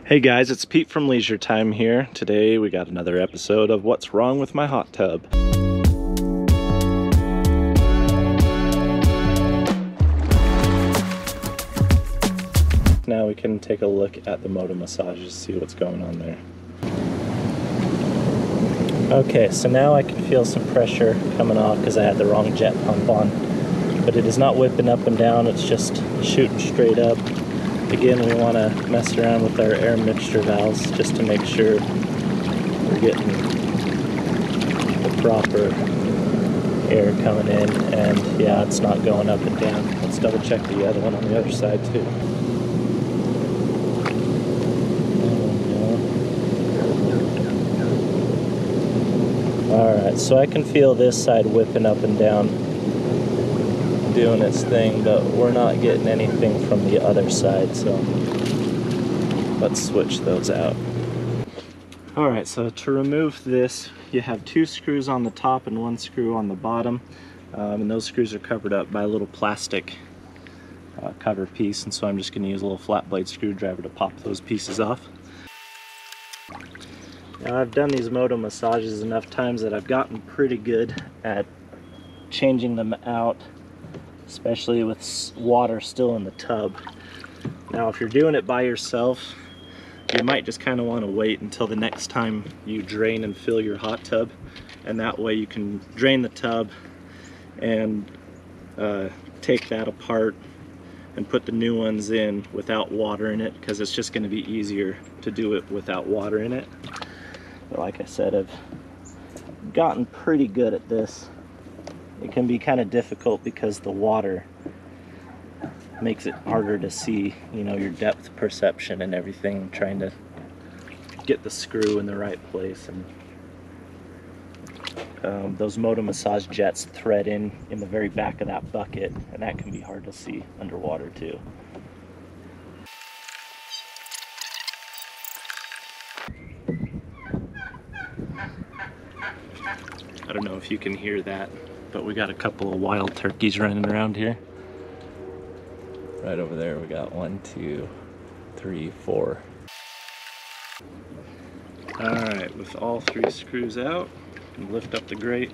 Hey guys, it's Pete from Leisure Time here. Today we got another episode of What's Wrong with My Hot Tub. Now we can take a look at the Moto Massage to see what's going on there. Okay, so now I can feel some pressure coming off because I had the wrong jet pump on. But it is not whipping up and down, it's just shooting straight up. Again, we want to mess around with our air mixture valves just to make sure we're getting the proper air coming in. And yeah, it's not going up and down. Let's double check the other one on the other side too. Alright, so I can feel this side whipping up and down, doing its thing, but we're not getting anything from the other side, so let's switch those out. Alright, so to remove this, you have two screws on the top and one screw on the bottom, and those screws are covered up by a little plastic cover piece, and so I'm just going to use a little flat blade screwdriver to pop those pieces off. Now, I've done these Moto massages enough times that I've gotten pretty good at changing them out, especially with water still in the tub. Now, if you're doing it by yourself, you might just kind of want to wait until the next time you drain and fill your hot tub, and that way you can drain the tub and take that apart and put the new ones in without water in it, because it's just going to be easier to do it without water in it. But like I said, I've gotten pretty good at this. It can be kind of difficult because the water makes it harder to see, you know, your depth perception and everything, trying to get the screw in the right place. And those Moto Massage jets thread in the very back of that bucket, and that can be hard to see underwater too. I don't know if you can hear that, but we got a couple of wild turkeys running around here. Right over there we got 1, 2, 3, 4. Alright, with all 3 screws out, and lift up the grate.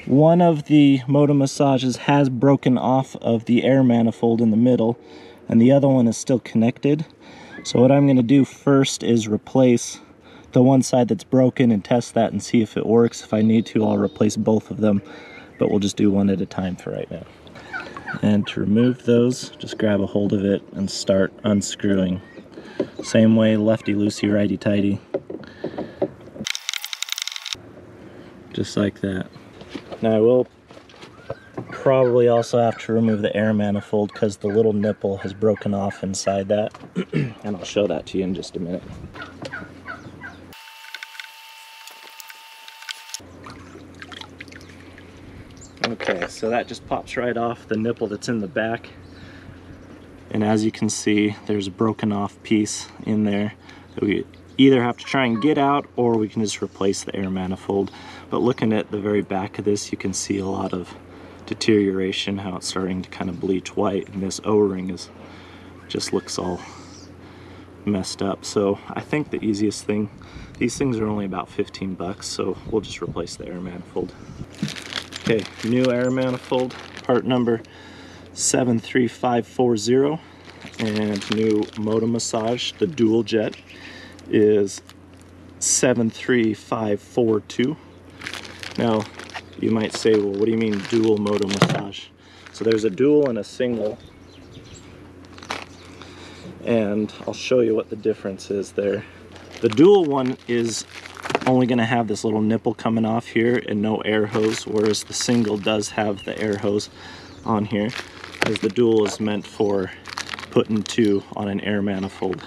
One of the Moto Massages has broken off of the air manifold in the middle, and the other one is still connected. So what I'm going to do first is replace the one side that's broken and test that and see if it works. If I need to, I'll replace both of them, but we'll just do one at a time for right now. And to remove those, just grab a hold of it and start unscrewing. Same way, lefty loosey, righty tighty. Just like that. Now I will probably also have to remove the air manifold because the little nipple has broken off inside that. And I'll show that to you in just a minute. Okay, so that just pops right off the nipple that's in the back. And as you can see, there's a broken off piece in there that we either have to try and get out, or we can just replace the air manifold. But looking at the very back of this, you can see a lot of deterioration, how it's starting to kind of bleach white, and this O-ring is just looks all messed up. So I think the easiest thing, these things are only about 15 bucks, so we'll just replace the air manifold. Okay, new air manifold, part number 73540, and new Moto Massage, the dual jet, is 73542. Now, you might say, well, what do you mean dual Moto Massage? So there's a dual and a single, and I'll show you what the difference is there. The dual one is only going to have this little nipple coming off here and no air hose, whereas the single does have the air hose on here, as the dual is meant for putting 2 on an air manifold.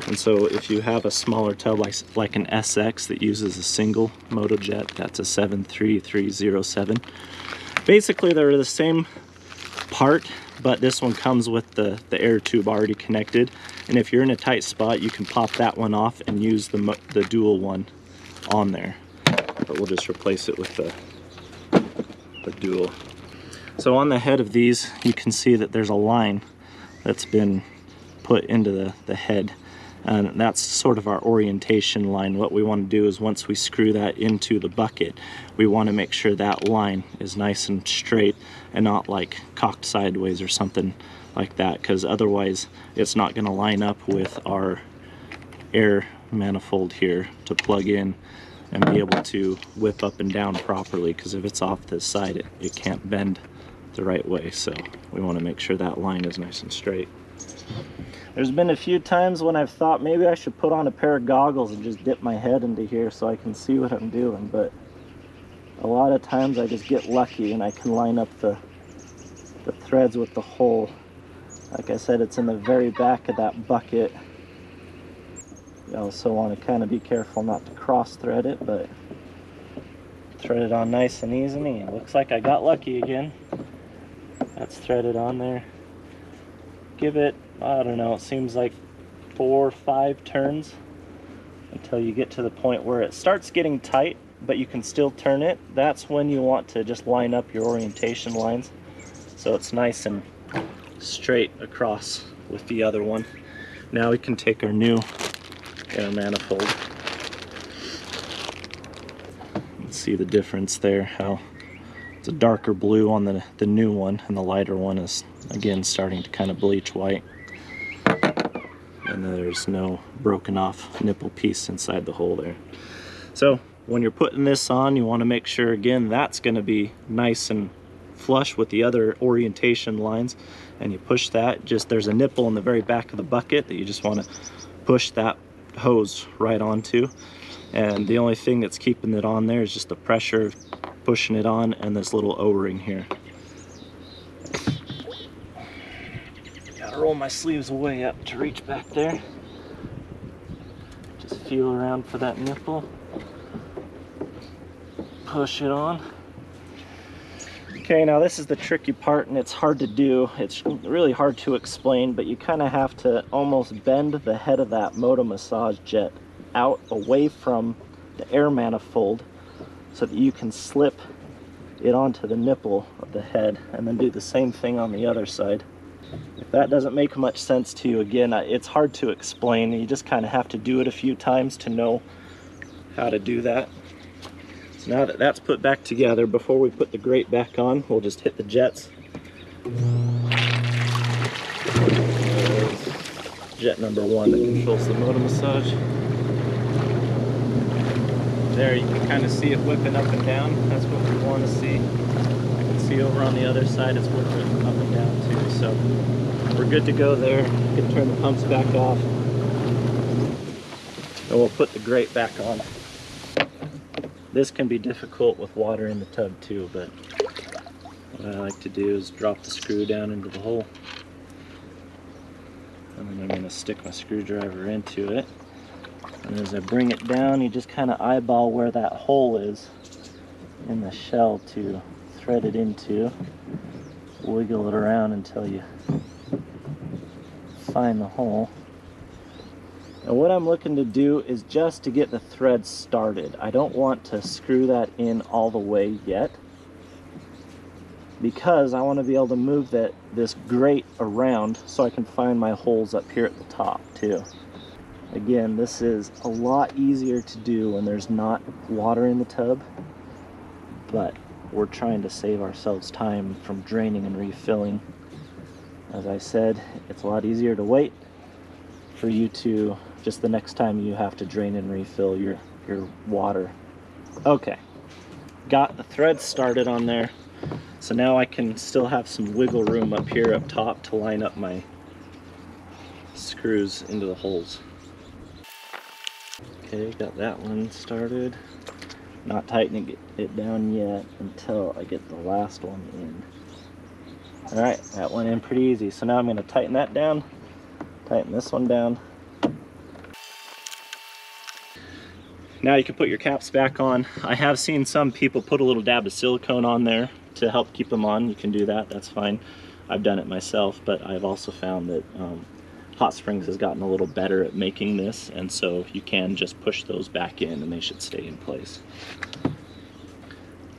And so if you have a smaller tub like an SX that uses a single Moto jet, that's a 73307. Basically they're the same part, but this one comes with the air tube already connected, and if you're in a tight spot you can pop that one off and use the dual one on there, but we'll just replace it with the dual. So on the head of these you can see that there's a line that's been put into the head. And that's sort of our orientation line. What we want to do is once we screw that into the bucket, we want to make sure that line is nice and straight and not like cocked sideways or something like that, because otherwise it's not going to line up with our air manifold here to plug in and be able to whip up and down properly, because if it's off this side it can't bend the right way. So we want to make sure that line is nice and straight. There's been a few times when I've thought maybe I should put on a pair of goggles and just dip my head into here so I can see what I'm doing, but a lot of times I just get lucky and I can line up the threads with the hole. Like I said, it's in the very back of that bucket. You also want to kind of be careful not to cross thread it, but thread it on nice and easy. It looks like I got lucky again. That's threaded on there. Give it, I don't know, it seems like 4 or 5 turns until you get to the point where it starts getting tight, but you can still turn it. That's when you want to just line up your orientation lines so it's nice and straight across with the other one. Now we can take our new air manifold. Let's see the difference there, how it's a darker blue on the new one, and the lighter one is again starting to kind of bleach white. And there's no broken off nipple piece inside the hole there. So when you're putting this on, you want to make sure again that's going to be nice and flush with the other orientation lines, and you push that. Just there's a nipple in the very back of the bucket that you just want to push that hose right onto, and the only thing that's keeping it on there is just the pressure of pushing it on and this little O-ring here. Gotta roll my sleeves way up to reach back there. Just feel around for that nipple, push it on. Okay, now this is the tricky part, and it's hard to do. It's really hard to explain, but you kind of have to almost bend the head of that Moto Massage jet out away from the air manifold so that you can slip it onto the nipple of the head, and then do the same thing on the other side. If that doesn't make much sense to you, again, it's hard to explain. You just kind of have to do it a few times to know how to do that. So now that that's put back together, before we put the grate back on, we'll just hit the jets. Jet number 1 that controls the Moto Massage. There you can kind of see it whipping up and down. That's what we want to see. I can see over on the other side it's whipping up and down too. So we're good to go there. You can turn the pumps back off. And we'll put the grate back on. This can be difficult with water in the tub too, but what I like to do is drop the screw down into the hole. And then I'm going to stick my screwdriver into it. And as I bring it down, you just kind of eyeball where that hole is in the shell to thread it into. Wiggle it around until you find the hole. And what I'm looking to do is just to get the thread started. I don't want to screw that in all the way yet, because I want to be able to move this grate around so I can find my holes up here at the top too. Again, this is a lot easier to do when there's not water in the tub, but we're trying to save ourselves time from draining and refilling. As I said, it's a lot easier to wait for you to, just the next time you have to drain and refill your water. Okay, got the thread started on there, so now I can still have some wiggle room up here up top to line up my screws into the holes. Okay, got that one started. Not tightening it down yet until I get the last one in. Alright, that went in pretty easy. So now I'm going to tighten that down, tighten this one down. Now you can put your caps back on. I have seen some people put a little dab of silicone on there to help keep them on. You can do that, that's fine. I've done it myself, but I've also found that Hot Springs has gotten a little better at making this, and so you can just push those back in and they should stay in place.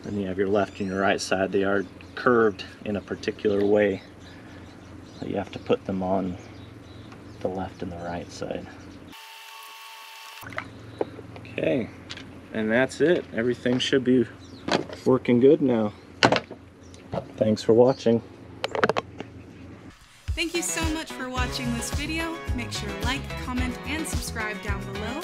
Then you have your left and your right side. They are curved in a particular way. You have to put them on the left and the right side. Okay, and that's it. Everything should be working good now. Thanks for watching. Thank you so much for watching this video. Make sure to like, comment, and subscribe down below.